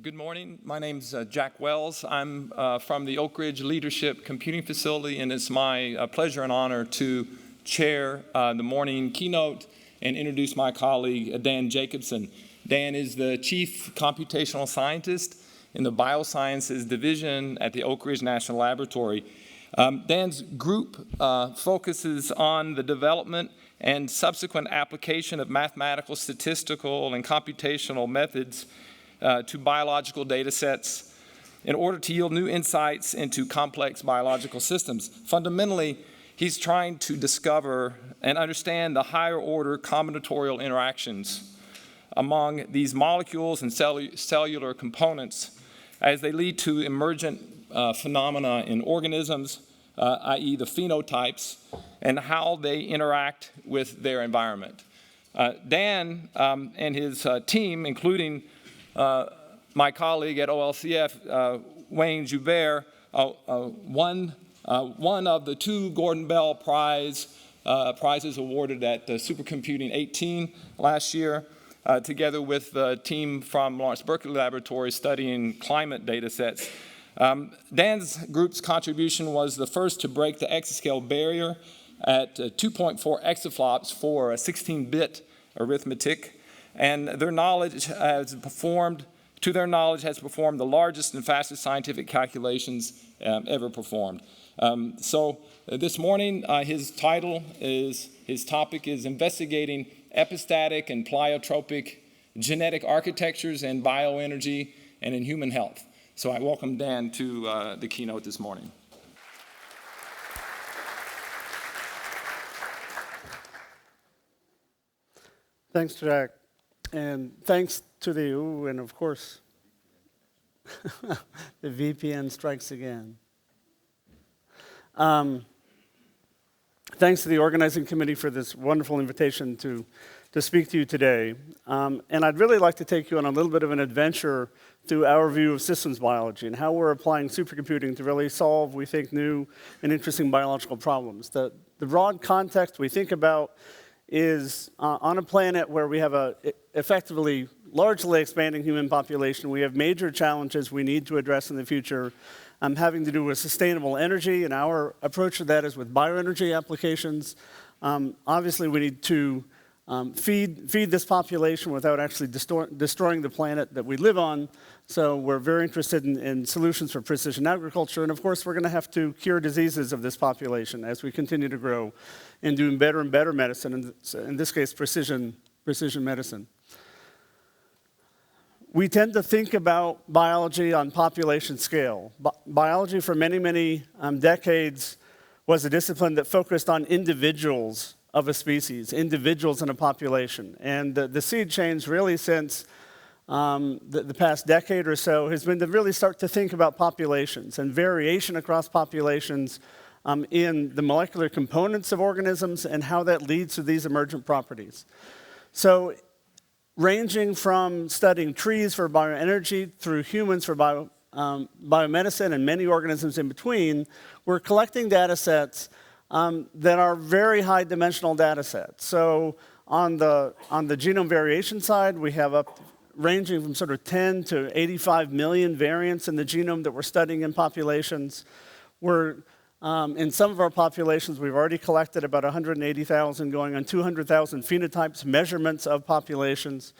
Good morning. My name's Jack Wells. I'm from the Oak Ridge Leadership Computing Facility, and it's my pleasure and honor to chair the morning keynote and introduce my colleague, Dan Jacobson. Dan is the Chief Computational Scientist in the Biosciences Division at the Oak Ridge National Laboratory. Dan's group focuses on the development and subsequent application of mathematical, statistical, and computational methods to biological data sets in order to yield new insights into complex biological systems. Fundamentally, he's trying to discover and understand the higher order combinatorial interactions among these molecules and cellular components as they lead to emergent phenomena in organisms, i.e. the phenotypes, and how they interact with their environment. Dan and his team, including my colleague at OLCF, Wayne Joubert, won one of the two Gordon Bell prizes awarded at Supercomputing 18 last year, together with the team from Lawrence Berkeley Laboratory studying climate data sets. Dan's group's contribution was the first to break the exascale barrier at 2.4 exaflops for a 16-bit arithmetic, and their knowledge has performed the largest and fastest scientific calculations ever performed. So this morning, his topic is investigating epistatic and pleiotropic genetic architectures in bioenergy and in human health. So I welcome Dan to the keynote this morning. Thanks, Jack. And thanks to the EU, and of course, the VPN strikes again. Thanks to the organizing committee for this wonderful invitation to speak to you today. And I'd really like to take you on a little bit of an adventure through our view of systems biology and how we're applying supercomputing to really solve, we think, new and interesting biological problems. The broad context we think about is on a planet where we have a effectively largely expanding human population, we have major challenges we need to address in the future having to do with sustainable energy, and our approach to that is with bioenergy applications. Obviously, we need to feed this population without actually destroying the planet that we live on. So we're very interested in solutions for precision agriculture. And of course, we're going to have to cure diseases of this population as we continue to grow and doing better and better medicine, in this case, precision medicine. We tend to think about biology on population scale. Biology for many, many decades was a discipline that focused on individuals of a species, individuals in a population. And the seed change really since the past decade or so has been to really start to think about populations and variation across populations in the molecular components of organisms and how that leads to these emergent properties. So ranging from studying trees for bioenergy through humans for biomedicine and many organisms in between, we're collecting data sets that are very high dimensional data sets. So on the genome variation side, we have ranging from sort of 10 to 85 million variants in the genome that we're studying in populations. In some of our populations, we've already collected about 180,000, going on 200,000 phenotypes, measurements of populations,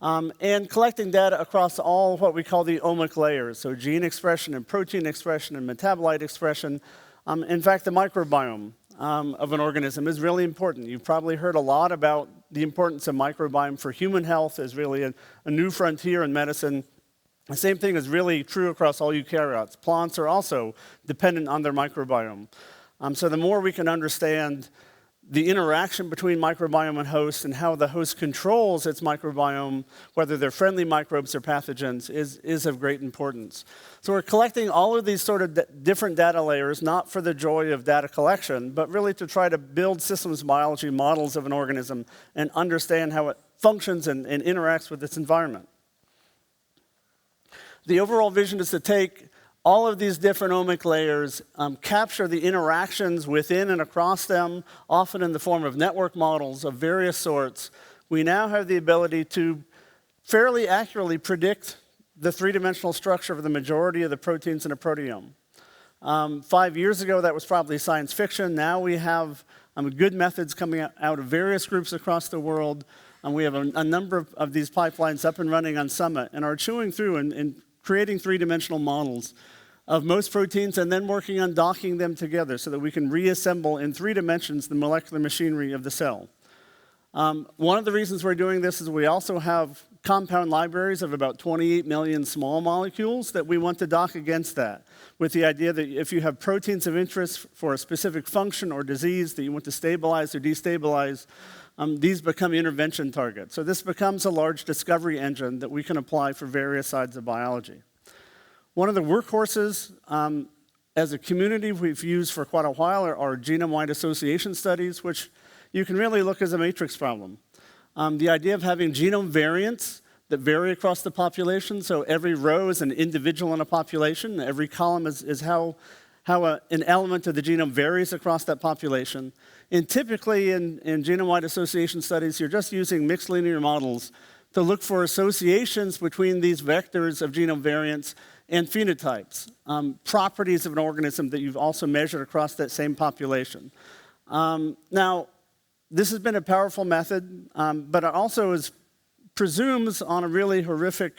and collecting data across all what we call the omic layers, so gene expression and protein expression and metabolite expression. In fact, the microbiome of an organism is really important. You've probably heard a lot about the importance of microbiome for human health as really a new frontier in medicine. The same thing is really true across all eukaryotes. Plants are also dependent on their microbiome. So the more we can understand the interaction between microbiome and host and how the host controls its microbiome, whether they're friendly microbes or pathogens, is of great importance. So we're collecting all of these sort of different data layers, not for the joy of data collection, but really to try to build systems biology models of an organism and understand how it functions and interacts with its environment. The overall vision is to take all of these different omic layers, capture the interactions within and across them, often in the form of network models of various sorts. We now have the ability to fairly accurately predict the three-dimensional structure of the majority of the proteins in a proteome. 5 years ago, that was probably science fiction. Now we have good methods coming out of various groups across the world. And we have a number of these pipelines up and running on CoMet and are chewing through and creating three-dimensional models of most proteins and then working on docking them together so that we can reassemble in 3 dimensions the molecular machinery of the cell. One of the reasons we're doing this is we also have compound libraries of about 28 million small molecules that we want to dock against that, with the idea that if you have proteins of interest for a specific function or disease that you want to stabilize or destabilize, these become intervention targets. So this becomes a large discovery engine that we can apply for various sides of biology. One of the workhorses as a community we've used for quite a while are genome-wide association studies, which you can really look as a matrix problem. The idea of having genome variants that vary across the population, so every row is an individual in a population, every column is how an element of the genome varies across that population. And typically in genome-wide association studies, you're just using mixed linear models to look for associations between these vectors of genome variants and phenotypes, properties of an organism that you've also measured across that same population. Now, this has been a powerful method, but it also presumes on a really horrific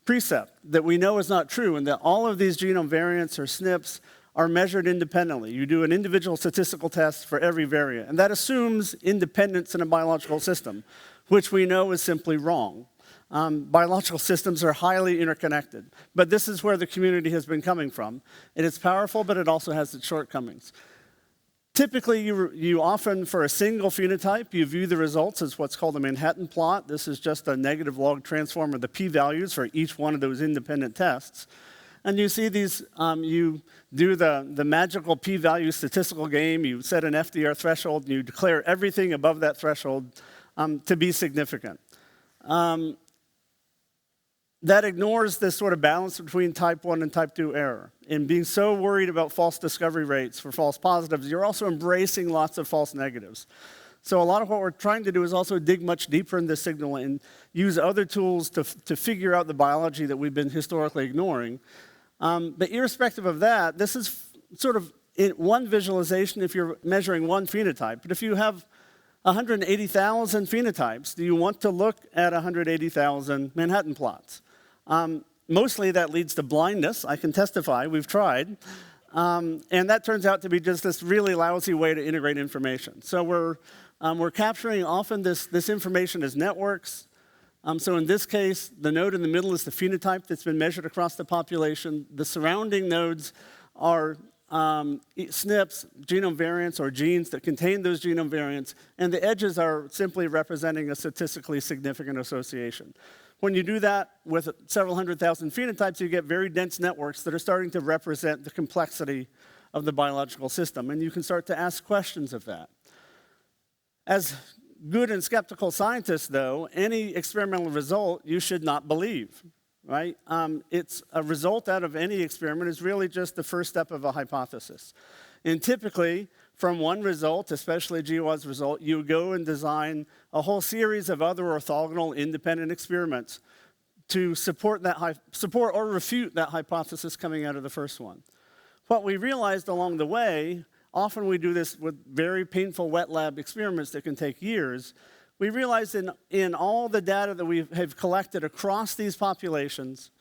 precept that we know is not true, and that all of these genome variants or SNPs are measured independently. You do an individual statistical test for every variant, and that assumes independence in a biological system, which we know is simply wrong. Biological systems are highly interconnected, but this is where the community has been coming from. And it's powerful, but it also has its shortcomings. Typically, you often, for a single phenotype, you view the results as what's called a Manhattan plot. This is just a negative log transform of the p-values for each one of those independent tests. And you see these, you do the magical p-value statistical game, you set an FDR threshold, and you declare everything above that threshold to be significant. That ignores this sort of balance between type 1 and type 2 error. In being so worried about false discovery rates for false positives, you're also embracing lots of false negatives. So a lot of what we're trying to do is also dig much deeper in this signal and use other tools to figure out the biology that we've been historically ignoring. But irrespective of that, this is sort of one visualization if you're measuring one phenotype. But if you have 180,000 phenotypes, do you want to look at 180,000 Manhattan plots? Mostly that leads to blindness. I can testify, we've tried. And that turns out to be just this really lousy way to integrate information. So we're capturing often this information as networks. So in this case, the node in the middle is the phenotype that's been measured across the population. The surrounding nodes are SNPs, genome variants, or genes that contain those genome variants, and the edges are simply representing a statistically significant association. When you do that with several 100,000 phenotypes, you get very dense networks that are starting to represent the complexity of the biological system, and you can start to ask questions of that. As good and skeptical scientists, though, any experimental result you should not believe. Right? It's a result out of any experiment is really just the first step of a hypothesis. And typically, from one result, especially a GWES result, you go and design a whole series of other orthogonal independent experiments to support or refute that hypothesis coming out of the first one. What we realized along the way, often we do this with very painful wet lab experiments that can take years. We realized in all the data that we have collected across these populations,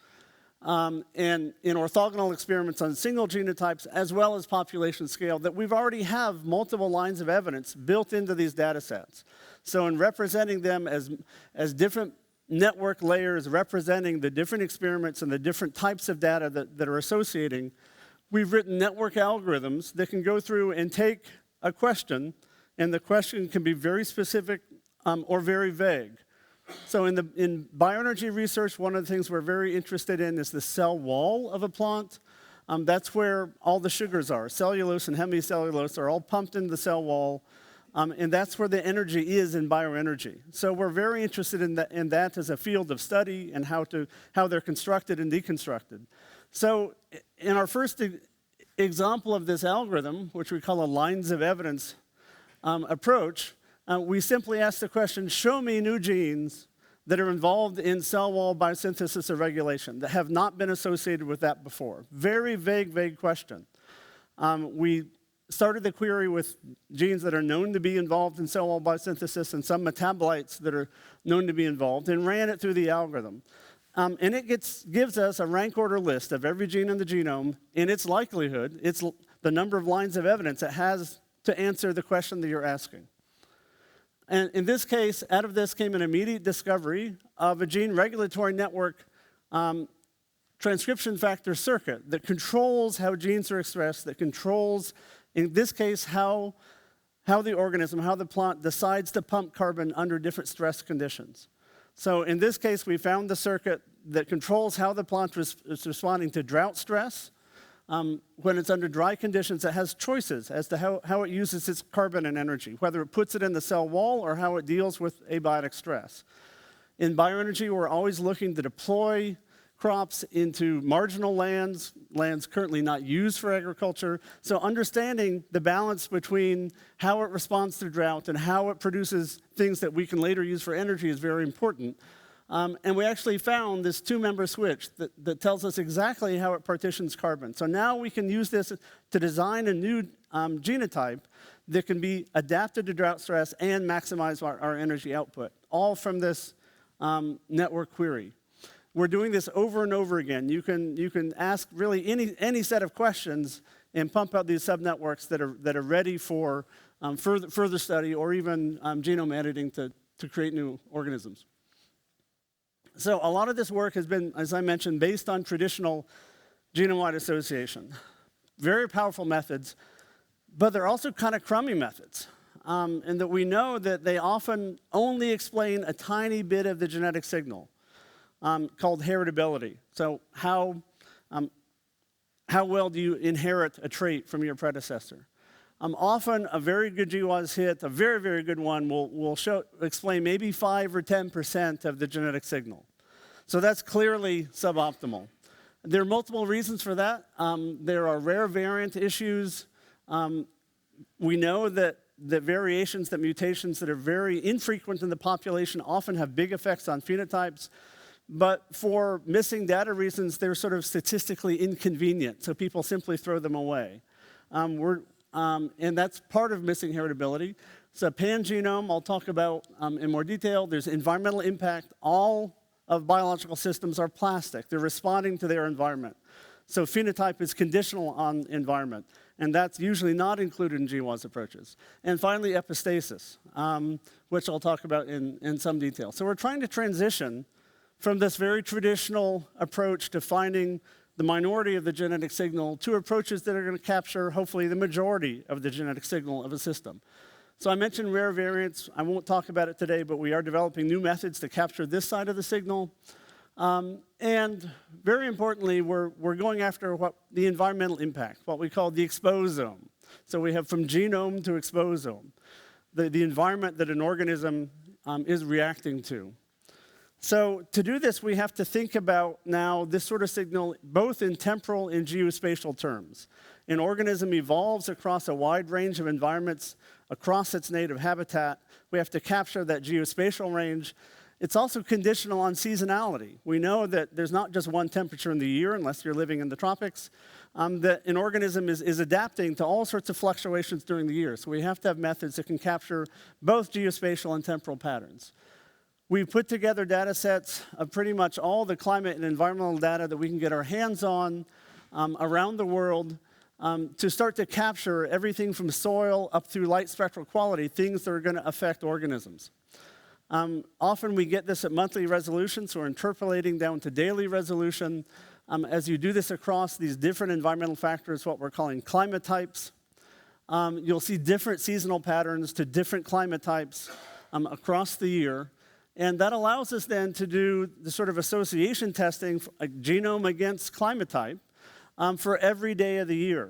and in orthogonal experiments on single genotypes as well as population scale, that we've already have multiple lines of evidence built into these data sets. So in representing them as different network layers representing the different experiments and the different types of data that are associating, we've written network algorithms that can go through and take a question, and the question can be very specific or very vague. So in bioenergy research, one of the things we're very interested in is the cell wall of a plant. That's where all the sugars are. Cellulose and hemicellulose are all pumped into the cell wall, and that's where the energy is in bioenergy. So we're very interested in that as a field of study and how they're constructed and deconstructed. So in our first example of this algorithm, which we call a lines of evidence approach, we simply ask the question, show me new genes that are involved in cell wall biosynthesis or regulation that have not been associated with that before. Very vague question. We started the query with genes that are known to be involved in cell wall biosynthesis and some metabolites that are known to be involved, and ran it through the algorithm. And it gives us a rank order list of every gene in the genome and its likelihood, it's the number of lines of evidence it has to answer the question that you're asking. And in this case, out of this came an immediate discovery of a gene regulatory network transcription factor circuit that controls how genes are expressed, that controls, in this case, how the organism, how the plant decides to pump carbon under different stress conditions. So in this case, we found the circuit that controls how the plant is responding to drought stress. When it's under dry conditions, it has choices as to how it uses its carbon and energy, whether it puts it in the cell wall or how it deals with abiotic stress. In bioenergy, we're always looking to deploy crops into marginal lands currently not used for agriculture. So understanding the balance between how it responds to drought and how it produces things that we can later use for energy is very important. And we actually found this two-member switch that tells us exactly how it partitions carbon. So now we can use this to design a new genotype that can be adapted to drought stress and maximize our energy output, all from this network query. We're doing this over and over again. You can ask really any set of questions and pump out these subnetworks that are ready for further study or even genome editing to create new organisms. So a lot of this work has been, as I mentioned, based on traditional genome-wide association. Very powerful methods, but they're also kind of crummy methods. And that we know that they often only explain a tiny bit of the genetic signal. Called heritability. So how well do you inherit a trait from your predecessor? Often a very good GWES hit, a very, very good one, will explain maybe 5 or 10% of the genetic signal. So that's clearly suboptimal. There are multiple reasons for that. There are rare variant issues. We know that variations, that mutations that are very infrequent in the population often have big effects on phenotypes. But for missing data reasons, they're sort of statistically inconvenient, so people simply throw them away. And that's part of missing heritability. So pangenome, I'll talk about in more detail. There's environmental impact. All of biological systems are plastic. They're responding to their environment. So phenotype is conditional on environment, and that's usually not included in GWES approaches. And finally, epistasis, which I'll talk about in some detail. So we're trying to transition from this very traditional approach to finding the minority of the genetic signal to approaches that are going to capture, hopefully, the majority of the genetic signal of a system. So I mentioned rare variants. I won't talk about it today, but we are developing new methods to capture this side of the signal. And very importantly, we're going after the environmental impact, what we call the exposome. So we have from genome to exposome, the environment that an organism is reacting to. So to do this, we have to think about now this sort of signal both in temporal and geospatial terms. An organism evolves across a wide range of environments across its native habitat. We have to capture that geospatial range. It's also conditional on seasonality. We know that there's not just one temperature in the year, unless you're living in the tropics, that an organism is adapting to all sorts of fluctuations during the year. So we have to have methods that can capture both geospatial and temporal patterns. We've put together data sets of pretty much all the climate and environmental data that we can get our hands on around the world to start to capture everything from soil up through light spectral quality, things that are going to affect organisms. Often we get this at monthly resolution, so we're interpolating down to daily resolution. As you do this across these different environmental factors, what we're calling climate types, you'll see different seasonal patterns to different climate types across the year. And that allows us then to do the sort of association testing, a genome against climate type, for every day of the year.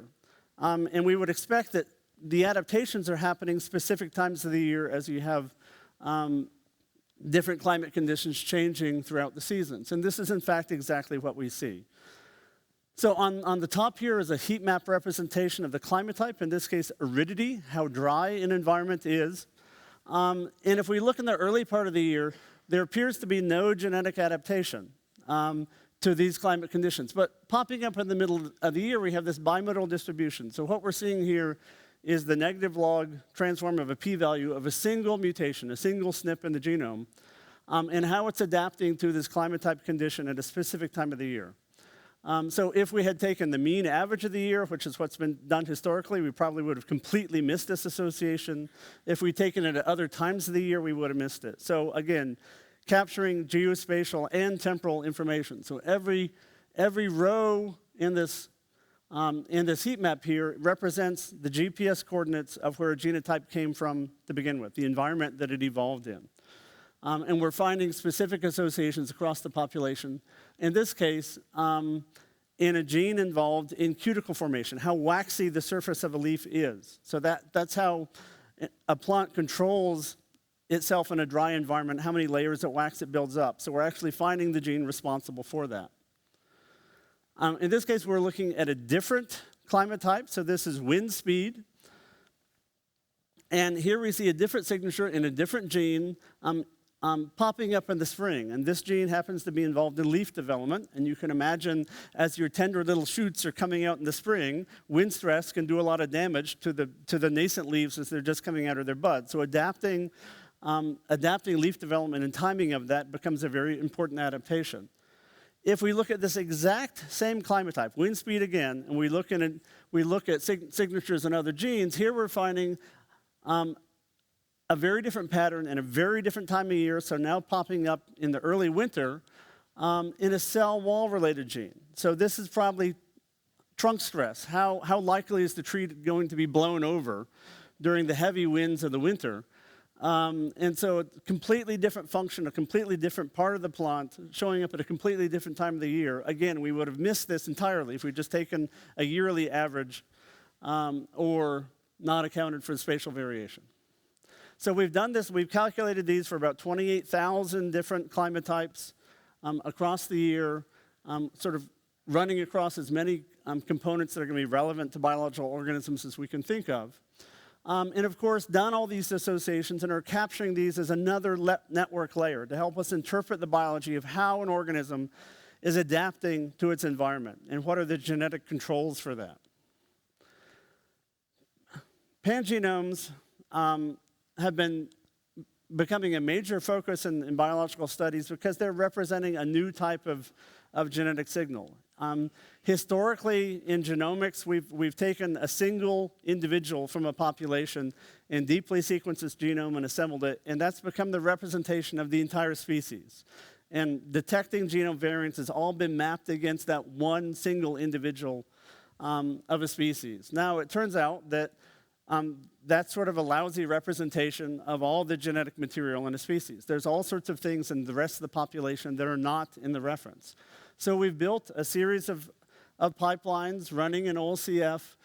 And we would expect that the adaptations are happening specific times of the year as you have different climate conditions changing throughout the seasons. And this is, in fact, exactly what we see. So on the top here is a heat map representation of the climate type, in this case, aridity, how dry an environment is. And if we look in the early part of the year, there appears to be no genetic adaptation to these climate conditions. But popping up in the middle of the year, we have this bimodal distribution. So what we're seeing here is the negative log transform of a p-value of a single mutation, a single SNP in the genome, and how it's adapting to this climate type condition at a specific time of the year. So if we had taken the mean average of the year, which is what's been done historically, we probably would have completely missed this association. If we'd taken it at other times of the year, we would have missed it. So again, capturing geospatial and temporal information. So every row in this heat map here represents the GPS coordinates of where a genotype came from to begin with, the environment that it evolved in. And we're finding specific associations across the population. In this case, in a gene involved in cuticle formation, how waxy the surface of a leaf is. So that's how a plant controls itself in a dry environment, how many layers of wax it builds up. So we're actually finding the gene responsible for that. In this case, we're looking at a different climate type. So this is wind speed. And here we see a different signature in a different gene popping up in the spring. And this gene happens to be involved in leaf development. And you can imagine as your tender little shoots are coming out in the spring, wind stress can do a lot of damage to the nascent leaves as they're just coming out of their bud. So adapting leaf development and timing of that becomes a very important adaptation. If we look at this exact same climate type, wind speed again, and we look at signatures in other genes, here we're finding a very different pattern and a very different time of year, so now popping up in the early winter in a cell wall related gene. So this is probably trunk stress. How likely is the tree going to be blown over during the heavy winds of the winter? And so a completely different function, a completely different part of the plant showing up at a completely different time of the year. Again, we would have missed this entirely if we'd just taken a yearly average or not accounted for spatial variation. So we've done this, we've calculated these for about 28,000 different climate types across the year, sort of running across as many components that are going to be relevant to biological organisms as we can think of. And of course, done all these associations and are capturing these as another network layer to help us interpret the biology of how an organism is adapting to its environment and what are the genetic controls for that. Pangenomes have been becoming a major focus in biological studies because they're representing a new type of genetic signal. Historically, in genomics, we've taken a single individual from a population and deeply sequenced its genome and assembled it, and that's become the representation of the entire species. And detecting genome variants has all been mapped against that one single individual of a species. Now, it turns out that that's sort of a lousy representation of all the genetic material in a species. There's all sorts of things in the rest of the population that are not in the reference. So we've built a series of pipelines running in OLCF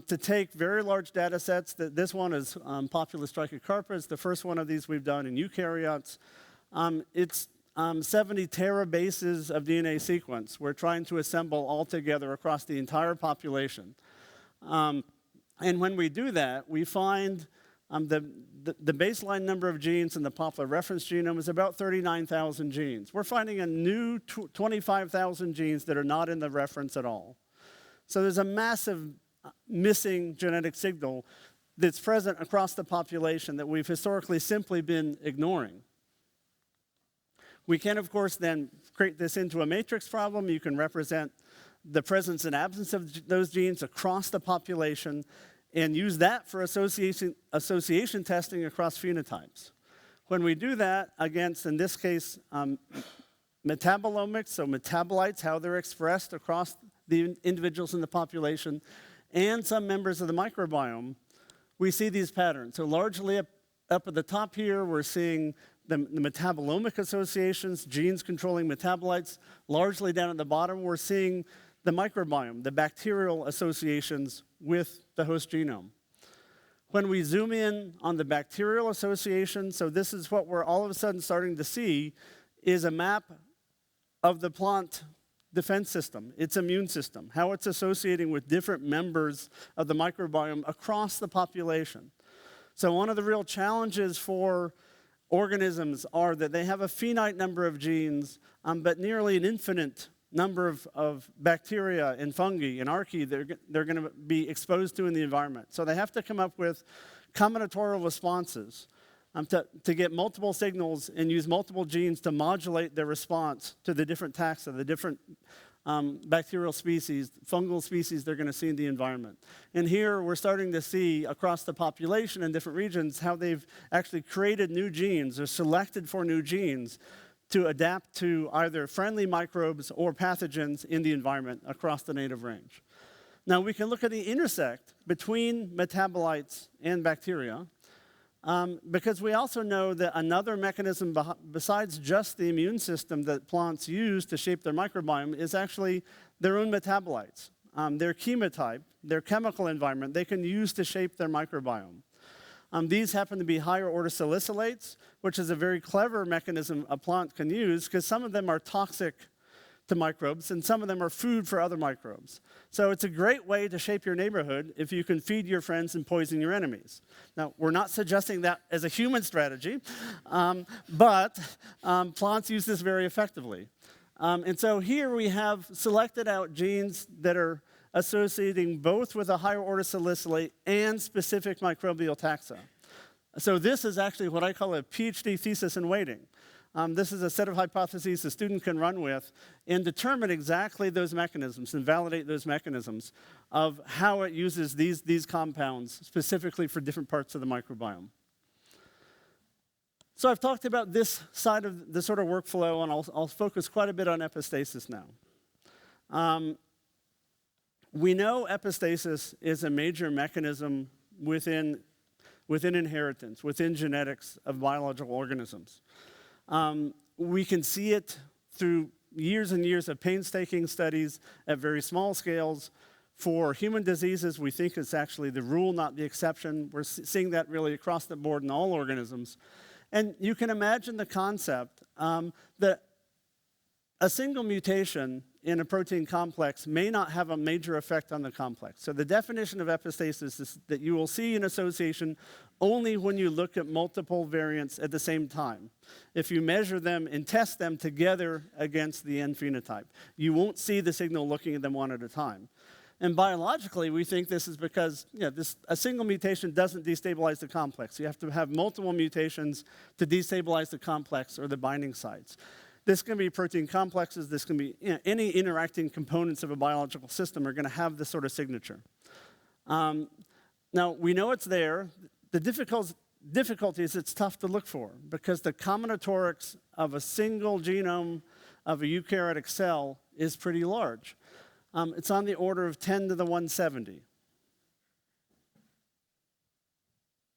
to take very large data sets. This one is Populus trichocarpus. The first one of these we've done in eukaryotes. It's 70 terabases of DNA sequence we're trying to assemble all together across the entire population. And when we do that, we find the baseline number of genes in the popular reference genome is about 39,000 genes. We're finding a new 25,000 genes that are not in the reference at all. So there's a massive missing genetic signal that's present across the population that we've historically simply been ignoring. We can, of course, then create this into a matrix problem. You can represent the presence and absence of those genes across the population and use that for association testing across phenotypes. When we do that against, in this case, metabolomics, so metabolites, how they're expressed across the individuals in the population, and some members of the microbiome, we see these patterns. So largely up at the top here, we're seeing the metabolomic associations, genes controlling metabolites. Largely down at the bottom, we're seeing the microbiome, the bacterial associations with the host genome. When we zoom in on the bacterial association, so this is what we're all of a sudden starting to see, is a map of the plant defense system, its immune system, how it's associating with different members of the microbiome across the population. So one of the real challenges for organisms are that they have a finite number of genes, but nearly an infinite number of bacteria and fungi and archaea they're going to be exposed to in the environment. So they have to come up with combinatorial responses to get multiple signals and use multiple genes to modulate their response to the different taxa, the different bacterial species, fungal species they're going to see in the environment. And here we're starting to see across the population in different regions how they've actually created new genes or selected for new genes to adapt to either friendly microbes or pathogens in the environment across the native range. Now we can look at the intersect between metabolites and bacteria, because we also know that another mechanism besides just the immune system that plants use to shape their microbiome is actually their own metabolites, their chemotype, their chemical environment they can use to shape their microbiome. These happen to be higher order salicylates, which is a very clever mechanism a plant can use because some of them are toxic to microbes and some of them are food for other microbes. So it's a great way to shape your neighborhood if you can feed your friends and poison your enemies. Now, we're not suggesting that as a human strategy, but plants use this very effectively. And so here we have selected out genes that are associating both with a higher order salicylate and specific microbial taxa. So this is actually what I call a PhD thesis in waiting. This is a set of hypotheses the student can run with and determine exactly those mechanisms and validate those mechanisms of how it uses these compounds specifically for different parts of the microbiome. So I've talked about this side of the sort of workflow, and I'll focus quite a bit on epistasis now. We know epistasis is a major mechanism within inheritance, within genetics of biological organisms. We can see it through years and years of painstaking studies at very small scales. For human diseases, we think it's actually the rule, not the exception. We're seeing that really across the board in all organisms. And you can imagine the concept that a single mutation in a protein complex may not have a major effect on the complex. So the definition of epistasis is that you will see an association only when you look at multiple variants at the same time. If you measure them and test them together against the N phenotype, you won't see the signal looking at them one at a time. And biologically, we think this is because a single mutation doesn't destabilize the complex. You have to have multiple mutations to destabilize the complex or the binding sites. This can be protein complexes, this can be any interacting components of a biological system are going to have this sort of signature. Now, we know it's there. The difficulty is it's tough to look for because the combinatorics of a single genome of a eukaryotic cell is pretty large. It's on the order of 10 to the 170.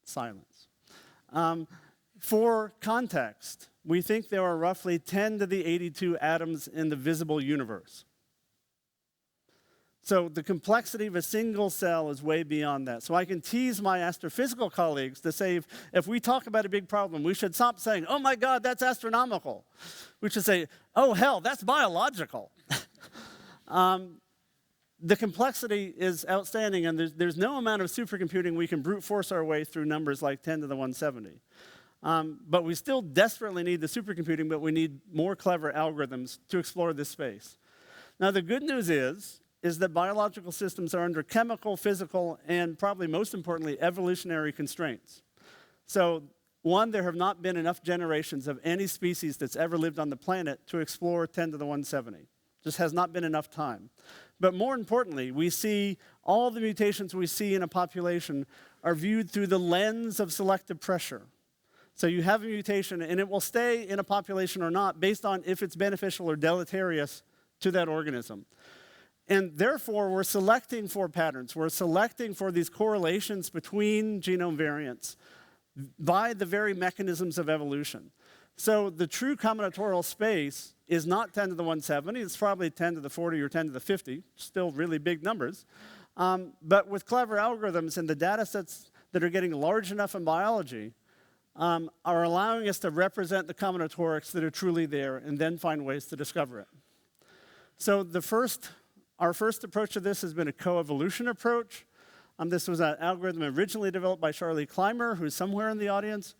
Silence. For context, we think there are roughly 10 to the 82 atoms in the visible universe. So the complexity of a single cell is way beyond that. So I can tease my astrophysical colleagues to say, if we talk about a big problem, we should stop saying, oh my God, that's astronomical. We should say, oh hell, that's biological. The complexity is outstanding, and there's no amount of supercomputing we can brute force our way through numbers like 10 to the 170. But we still desperately need the supercomputing, but we need more clever algorithms to explore this space. Now, the good news is that biological systems are under chemical, physical, and probably most importantly, evolutionary constraints. So, one, there have not been enough generations of any species that's ever lived on the planet to explore 10 to the 170. Just has not been enough time. But more importantly, we see all the mutations we see in a population are viewed through the lens of selective pressure. So you have a mutation, and it will stay in a population or not based on if it's beneficial or deleterious to that organism. And therefore, we're selecting for patterns. We're selecting for these correlations between genome variants by the very mechanisms of evolution. So the true combinatorial space is not 10 to the 170. It's probably 10 to the 40 or 10 to the 50, still really big numbers. But with clever algorithms and the data sets that are getting large enough in biology, are allowing us to represent the combinatorics that are truly there and then find ways to discover it. So our first approach to this has been a coevolution approach. This was an algorithm originally developed by Charlie Clymer, who's somewhere in the audience.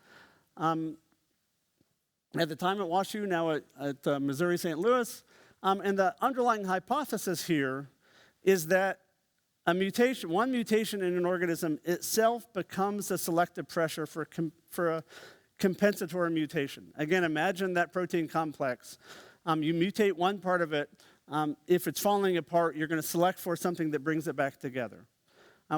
at the time at WashU, now at Missouri St. Louis. And the underlying hypothesis here is that one mutation in an organism itself becomes a selective pressure for a compensatory mutation. Again, imagine that protein complex. You mutate one part of it. If it's falling apart, you're going to select for something that brings it back together.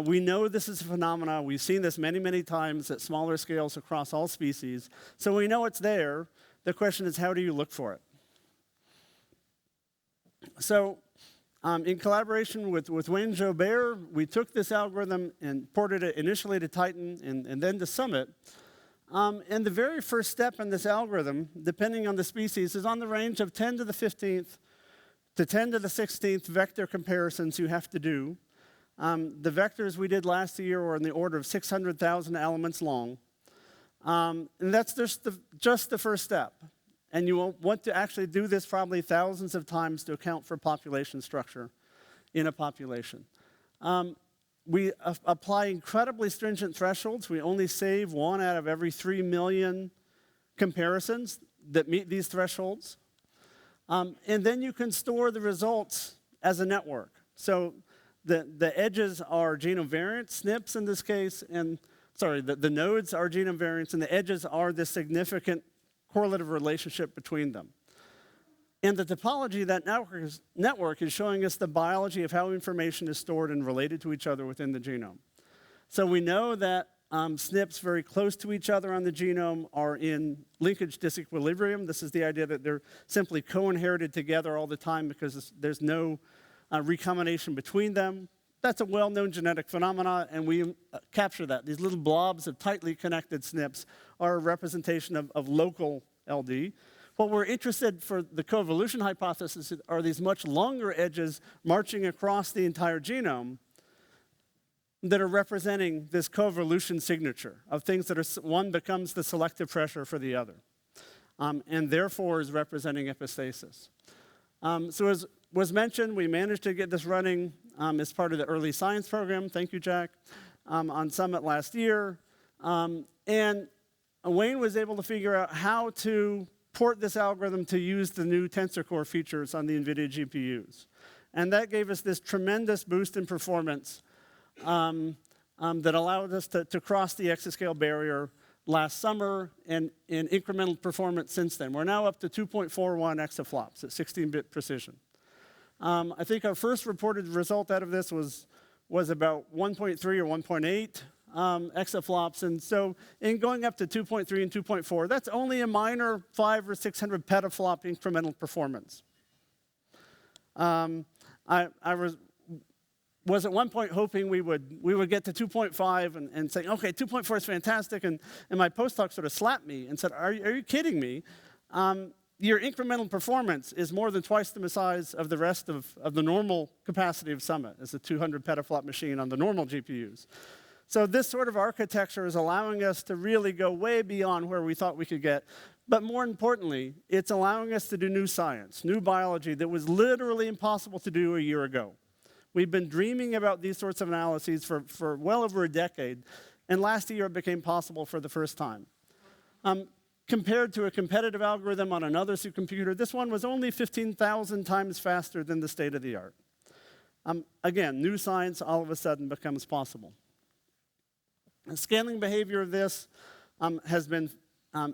We know this is a phenomenon. We've seen this many, many times at smaller scales across all species. So we know it's there. The question is, how do you look for it? So in collaboration with Wayne Jobert, we took this algorithm and ported it initially to Titan and then to CoMet. And the very first step in this algorithm, depending on the species, is on the range of 10 to the 15th to 10 to the 16th vector comparisons you have to do. The vectors we did last year were in the order of 600,000 elements long. And that's just the first step. And you will want to actually do this probably thousands of times to account for population structure in a population. We apply incredibly stringent thresholds. We only save 1 out of every 3 million comparisons that meet these thresholds. And then you can store the results as a network. So the edges are genome variants, SNPs in this case, and the nodes are genome variants, and the edges are the significant correlative relationship between them. And the topology of that network is showing us the biology of how information is stored and related to each other within the genome. So we know that SNPs very close to each other on the genome are in linkage disequilibrium. This is the idea that they're simply co-inherited together all the time because there's no recombination between them. That's a well-known genetic phenomenon, and we capture that. These little blobs of tightly connected SNPs are a representation of local LD. What we're interested for the coevolution hypothesis are these much longer edges marching across the entire genome that are representing this coevolution signature of things that one becomes the selective pressure for the other, and therefore is representing epistasis. So as was mentioned, we managed to get this running as part of the early science program, thank you, Jack, on CoMet last year. And Wayne was able to figure out how to port this algorithm to use the new Tensor Core features on the Nvidia GPUs. And that gave us this tremendous boost in performance that allowed us to cross the exascale barrier last summer and in incremental performance since then. We're now up to 2.41 exaflops at 16-bit precision. I think our first reported result out of this was about 1.3 or 1.8 exaflops. And so in going up to 2.3 and 2.4, that's only a minor 500 or 600 petaflop incremental performance. I was at one point hoping we would get to 2.5 and saying, okay, 2.4 is fantastic. And my postdoc sort of slapped me and said, are you kidding me? Your incremental performance is more than twice the size of the rest of the normal capacity of CoMet as a 200 petaflop machine on the normal GPUs. So this sort of architecture is allowing us to really go way beyond where we thought we could get. But more importantly, it's allowing us to do new science, new biology that was literally impossible to do a year ago. We've been dreaming about these sorts of analyses for well over a decade, and last year it became possible for the first time. Compared to a competitive algorithm on another supercomputer, this one was only 15,000 times faster than the state of the art. Again, new science all of a sudden becomes possible. The scaling behavior of this has been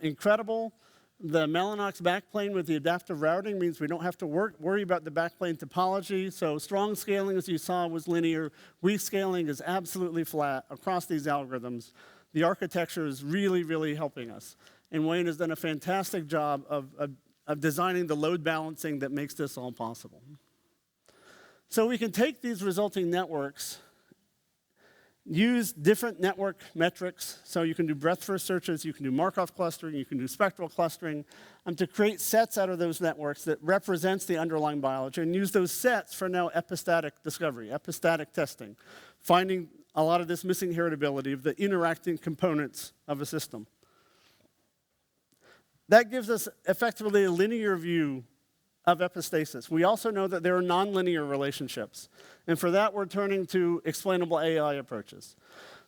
incredible. The Mellanox backplane with the adaptive routing means we don't have to worry about the backplane topology. So strong scaling, as you saw, was linear. Weak scaling is absolutely flat across these algorithms. The architecture is really, really helping us. And Wayne has done a fantastic job of designing the load balancing that makes this all possible. So we can take these resulting networks, use different network metrics. So you can do breadth-first searches, you can do Markov clustering, you can do spectral clustering, to create sets out of those networks that represents the underlying biology, and use those sets for now epistatic discovery, epistatic testing, finding a lot of this missing heritability of the interacting components of a system. That gives us effectively a linear view of epistasis. We also know that there are nonlinear relationships. And for that, we're turning to explainable AI approaches.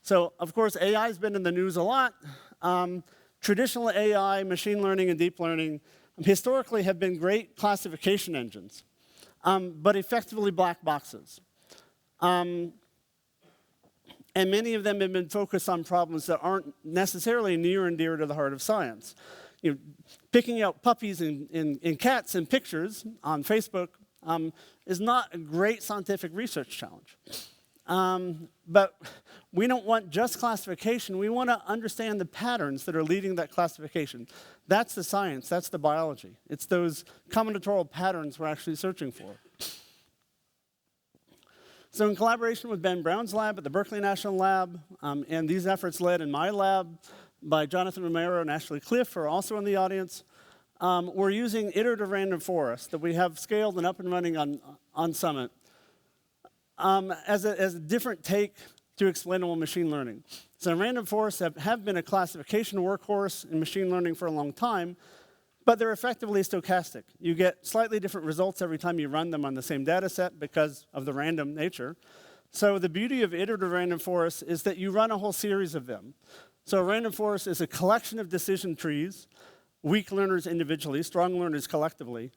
So, of course, AI has been in the news a lot. traditional AI, machine learning, and deep learning historically have been great classification engines, but effectively black boxes. And many of them have been focused on problems that aren't necessarily near and dear to the heart of science. Picking out puppies and cats in pictures on Facebook is not a great scientific research challenge. But we don't want just classification. We want to understand the patterns that are leading that classification. That's the science. That's the biology. It's those combinatorial patterns we're actually searching for. So in collaboration with Ben Brown's lab at the Berkeley National Lab, and these efforts led in my lab by Jonathan Romero and Ashley Cliff, who are also in the audience, we're using iterative random forest that we have scaled and up and running on Summit as a different take to explainable machine learning. So random forests have been a classification workhorse in machine learning for a long time, but they're effectively stochastic. You get slightly different results every time you run them on the same data set because of the random nature. So the beauty of iterative random forests is that you run a whole series of them. So a random forest is a collection of decision trees, weak learners individually, strong learners collectively.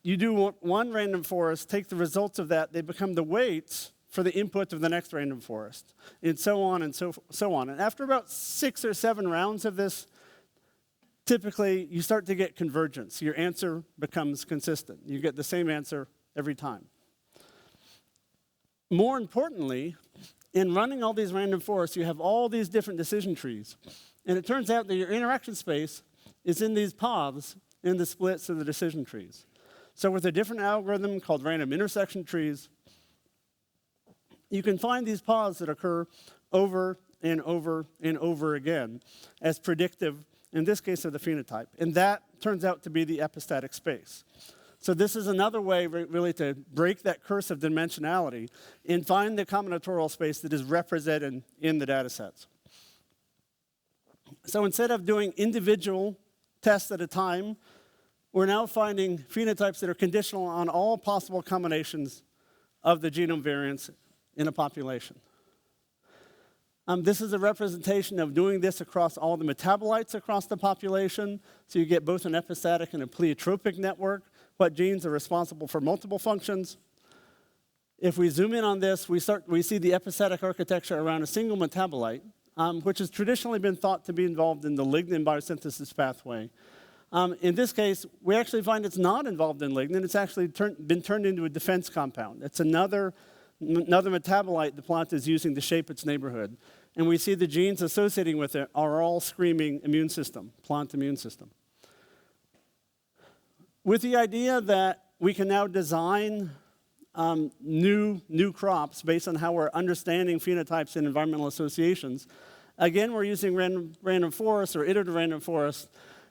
You do one random forest, take the results of that, they become the weights for the input of the next random forest, and so on and so on. And after about 6 or 7 rounds of this, typically you start to get convergence. Your answer becomes consistent. You get the same answer every time. More importantly, in running all these random forests, you have all these different decision trees. And it turns out that your interaction space is in these paths in the splits of the decision trees. So with a different algorithm called random intersection trees, you can find these paths that occur over and over and over again as predictive, in this case, of the phenotype. And that turns out to be the epistatic space. So this is another way really to break that curse of dimensionality and find the combinatorial space that is represented in the data sets. So instead of doing individual tests at a time, we're now finding phenotypes that are conditional on all possible combinations of the genome variants in a population. This is a representation of doing this across all the metabolites across the population. So you get both an epistatic and a pleiotropic network, what genes are responsible for multiple functions. If we zoom in on this, we see the epistatic architecture around a single metabolite, which has traditionally been thought to be involved in the lignin biosynthesis pathway. In this case, we actually find it's not involved in lignin. It's actually been turned into a defense compound. It's another metabolite the plant is using to shape its neighborhood. And we see the genes associating with it are all screaming immune system, plant immune system. With the idea that we can now design new crops based on how we're understanding phenotypes and environmental associations, again, we're using random forests or iterative random forests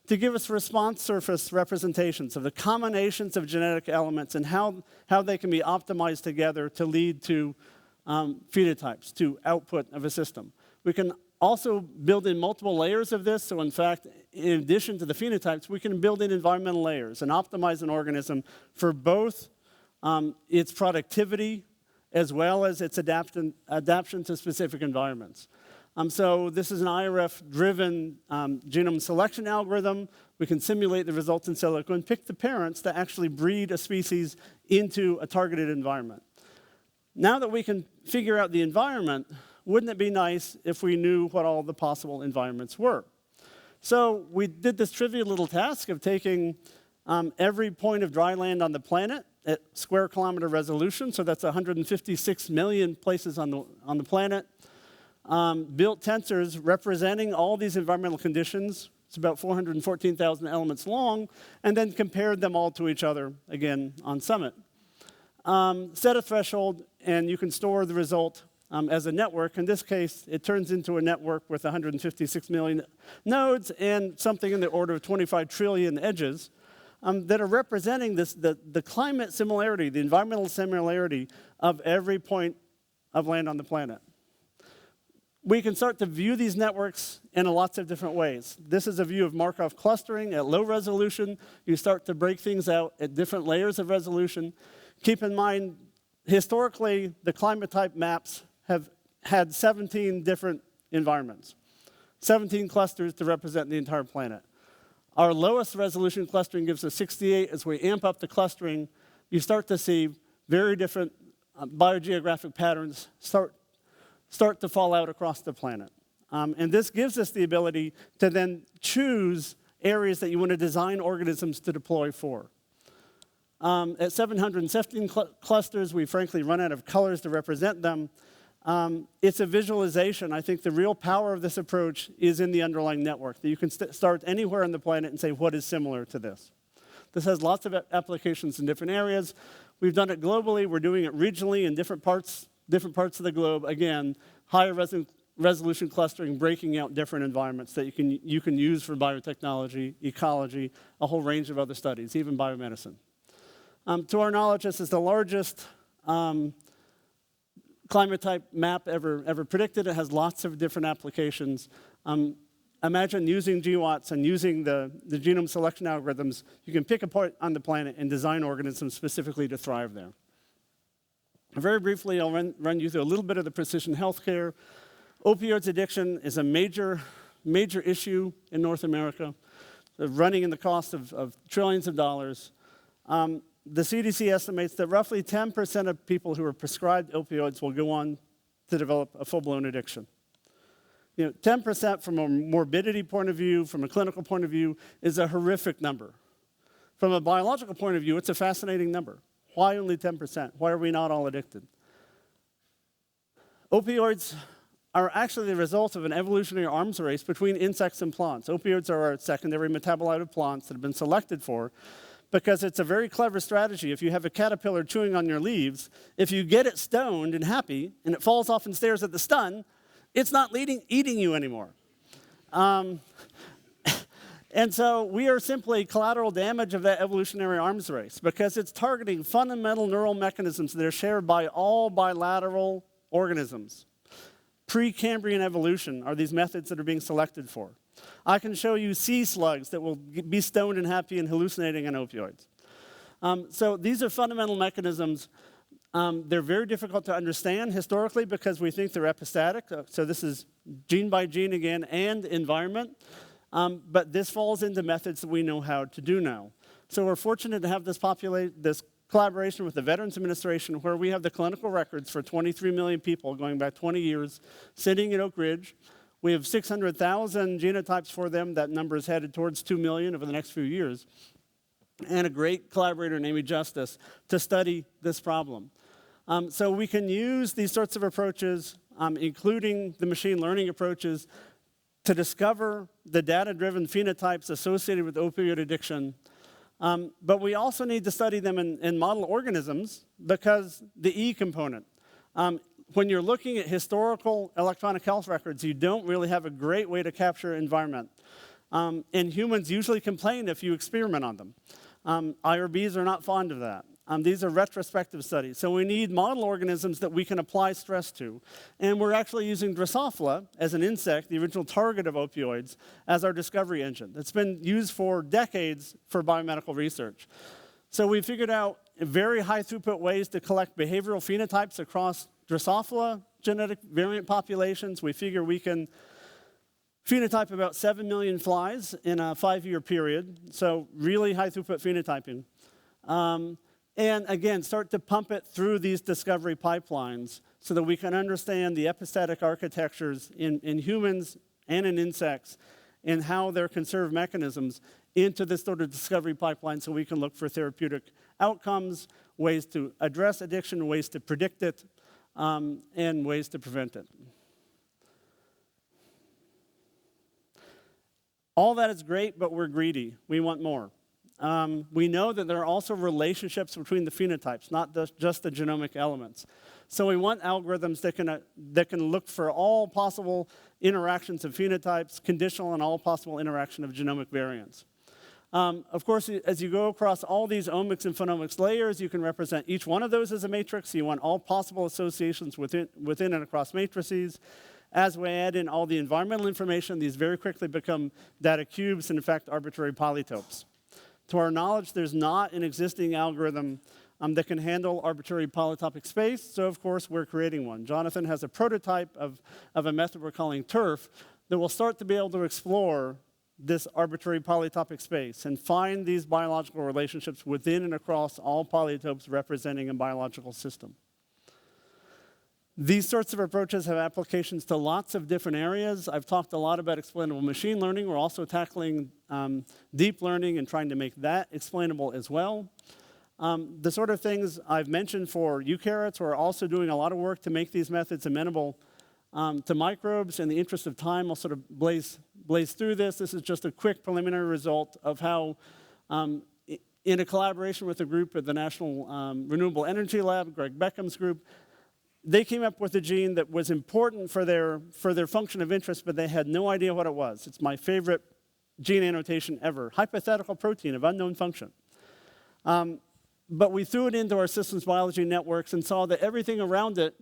to give us response surface representations of the combinations of genetic elements and how they can be optimized together to lead to phenotypes, to output of a system. We can also build in multiple layers of this. So in fact, in addition to the phenotypes, we can build in environmental layers and optimize an organism for both its productivity as well as its adaptation to specific environments. So this is an IRF-driven genome selection algorithm. We can simulate the results in silico and pick the parents that actually breed a species into a targeted environment. Now that we can figure out the environment, wouldn't it be nice if we knew what all the possible environments were? So we did this trivial little task of taking every point of dry land on the planet at square kilometer resolution, so that's 156 million places on the planet, built tensors representing all these environmental conditions. It's about 414,000 elements long, and then compared them all to each other, again, on Summit. Set a threshold, and you can store the result as a network. In this case, it turns into a network with 156 million nodes and something in the order of 25 trillion edges that are representing the climate similarity, the environmental similarity of every point of land on the planet. We can start to view these networks in lots of different ways. This is a view of Markov clustering at low resolution. You start to break things out at different layers of resolution. Keep in mind, historically, the climate type maps have had 17 different environments. 17 clusters to represent the entire planet. Our lowest resolution clustering gives us 68. As we amp up the clustering, you start to see very different biogeographic patterns start to fall out across the planet. And this gives us the ability to then choose areas that you want to design organisms to deploy for. At 717 clusters, we frankly run out of colors to represent them. It's a visualization. I think the real power of this approach is in the underlying network, that you can start anywhere on the planet and say, what is similar to this? This has lots of applications in different areas. We've done it globally. We're doing it regionally in different parts of the globe. Again, higher resolution clustering, breaking out different environments that you can use for biotechnology, ecology, a whole range of other studies, even biomedicine. To our knowledge, this is the largest climate type map ever predicted. It has lots of different applications. Imagine using GWES and using the genome selection algorithms. You can pick a part on the planet and design organisms specifically to thrive there. Very briefly, I'll run you through a little bit of the precision healthcare. Opioids addiction is a major issue in North America, running in the cost of trillions of dollars. The CDC estimates that roughly 10% of people who are prescribed opioids will go on to develop a full-blown addiction. 10% from a morbidity point of view, from a clinical point of view, is a horrific number. From a biological point of view, it's a fascinating number. Why only 10%? Why are we not all addicted? Opioids are actually the result of an evolutionary arms race between insects and plants. Opioids are a secondary metabolite of plants that have been selected for because it's a very clever strategy. If you have a caterpillar chewing on your leaves, if you get it stoned and happy and it falls off and stares at the stun, it's not eating you anymore. And so we are simply collateral damage of that evolutionary arms race because it's targeting fundamental neural mechanisms that are shared by all bilateral organisms. Precambrian evolution are these methods that are being selected for. I can show you sea slugs that will be stoned and happy and hallucinating on opioids. So these are fundamental mechanisms. They're very difficult to understand historically because we think they're epistatic. So this is gene by gene again and environment. But this falls into methods that we know how to do now. So we're fortunate to have this collaboration with the Veterans Administration where we have the clinical records for 23 million people going back 20 years sitting at Oak Ridge. We have 600,000 genotypes for them. That number is headed towards 2 million over the next few years. And a great collaborator named Justice to study this problem. So we can use these sorts of approaches, including the machine learning approaches, to discover the data-driven phenotypes associated with opioid addiction. But we also need to study them in model organisms because the E component. When you're looking at historical electronic health records, you don't really have a great way to capture environment. And humans usually complain if you experiment on them. IRBs are not fond of that. These are retrospective studies. So we need model organisms that we can apply stress to. And we're actually using Drosophila as an insect, the original target of opioids, as our discovery engine. It's been used for decades for biomedical research. So we figured out very high throughput ways to collect behavioral phenotypes across Drosophila genetic variant populations. We figure we can phenotype about 7 million flies in a 5-year period. So really high throughput phenotyping. And again, start to pump it through these discovery pipelines so that we can understand the epistatic architectures in humans and in insects and how their conserved mechanisms into this sort of discovery pipeline so we can look for therapeutic outcomes, ways to address addiction, ways to predict it, and ways to prevent it. All that is great, but we're greedy. We want more. We know that there are also relationships between the phenotypes, not just the genomic elements. So we want algorithms that can look for all possible interactions of phenotypes, conditional on all possible interaction of genomic variants. Of course, as you go across all these omics and phenomics layers, you can represent each one of those as a matrix. You want all possible associations within and across matrices. As we add in all the environmental information, these very quickly become data cubes and, in fact, arbitrary polytopes. To our knowledge, there's not an existing algorithm that can handle arbitrary polytopic space, so of course we're creating one. Jonathan has a prototype of a method we're calling TURF that will start to be able to explore this arbitrary polytopic space and find these biological relationships within and across all polytopes representing a biological system. These sorts of approaches have applications to lots of different areas. I've talked a lot about explainable machine learning. We're also tackling deep learning and trying to make that explainable as well. The sort of things I've mentioned for eukaryotes, we're also doing a lot of work to make these methods amenable to microbes. In the interest of time, I'll sort of blaze through this. This is just a quick preliminary result of how, in a collaboration with a group at the National Renewable Energy Lab, Greg Beckham's group, they came up with a gene that was important for their function of interest, but they had no idea what it was. It's my favorite gene annotation ever, hypothetical protein of unknown function. But we threw it into our systems biology networks and saw that everything around it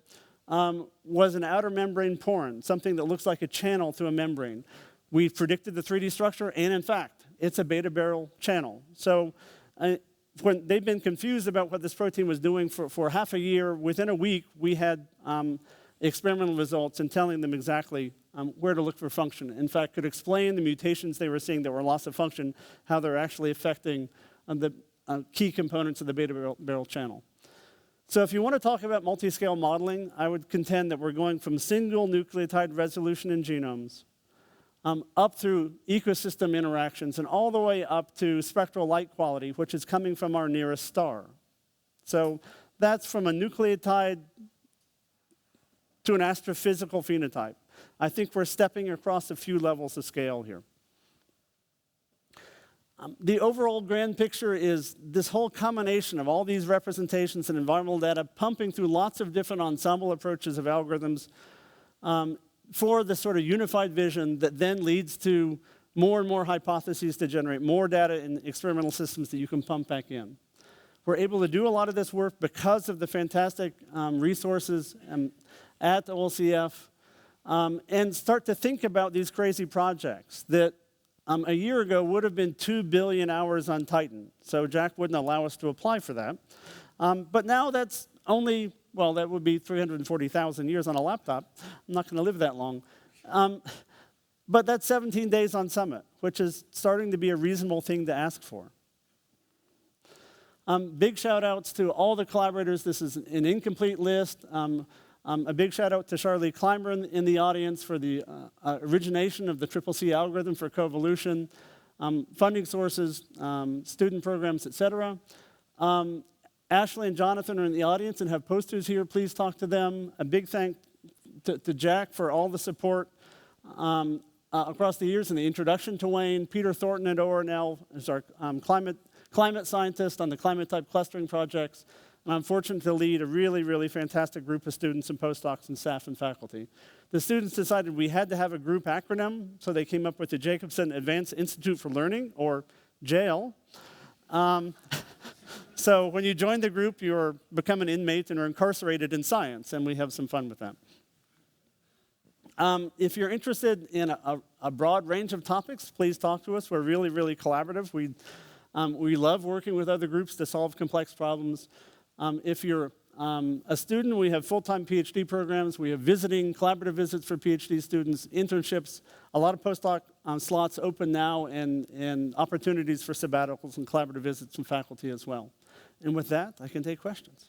was an outer membrane porin, something that looks like a channel through a membrane. We predicted the 3D structure, and in fact, it's a beta barrel channel. So when they've been confused about what this protein was doing for half a year, within a week, we had experimental results and telling them exactly where to look for function. In fact, could explain the mutations they were seeing that were loss of function, how they're actually affecting the key components of the beta barrel channel. So if you want to talk about multi-scale modeling, I would contend that we're going from single nucleotide resolution in genomes up through ecosystem interactions and all the way up to spectral light quality, which is coming from our nearest star. So that's from a nucleotide to an astrophysical phenotype. I think we're stepping across a few levels of scale here. The overall grand picture is this whole combination of all these representations and environmental data pumping through lots of different ensemble approaches of algorithms for the sort of unified vision that then leads to more and more hypotheses to generate more data in experimental systems that you can pump back in. We're able to do a lot of this work because of the fantastic resources at OLCF and start to think about these crazy projects that a year ago would have been 2 billion hours on Titan. So Jack wouldn't allow us to apply for that. But now that's only, well, that would be 340,000 years on a laptop. I'm not going to live that long. But that's 17 days on Summit, which is starting to be a reasonable thing to ask for. Big shout outs to all the collaborators. This is an incomplete list. A big shout out to Charlie Clymer in the audience for the origination of the CCC algorithm for coevolution, funding sources, student programs, et cetera. Ashley and Jonathan are in the audience and have posters here. Please talk to them. A big thank to Jack for all the support across the years in the introduction to Wayne. Peter Thornton at ORNL is our climate scientist on the climate type clustering projects. And I'm fortunate to lead a really, really fantastic group of students and postdocs and staff and faculty. The students decided we had to have a group acronym, so they came up with the Jacobson Advanced Institute for Learning, or JAIL. So when you join the group, you become an inmate and are incarcerated in science, and we have some fun with that. If you're interested in a broad range of topics, please talk to us. We're really, really collaborative. We love working with other groups to solve complex problems. If you're a student, we have full-time PhD programs. We have visiting, collaborative visits for PhD students, internships, a lot of postdoc slots open now, and opportunities for sabbaticals and collaborative visits from faculty as well. And with that, I can take questions.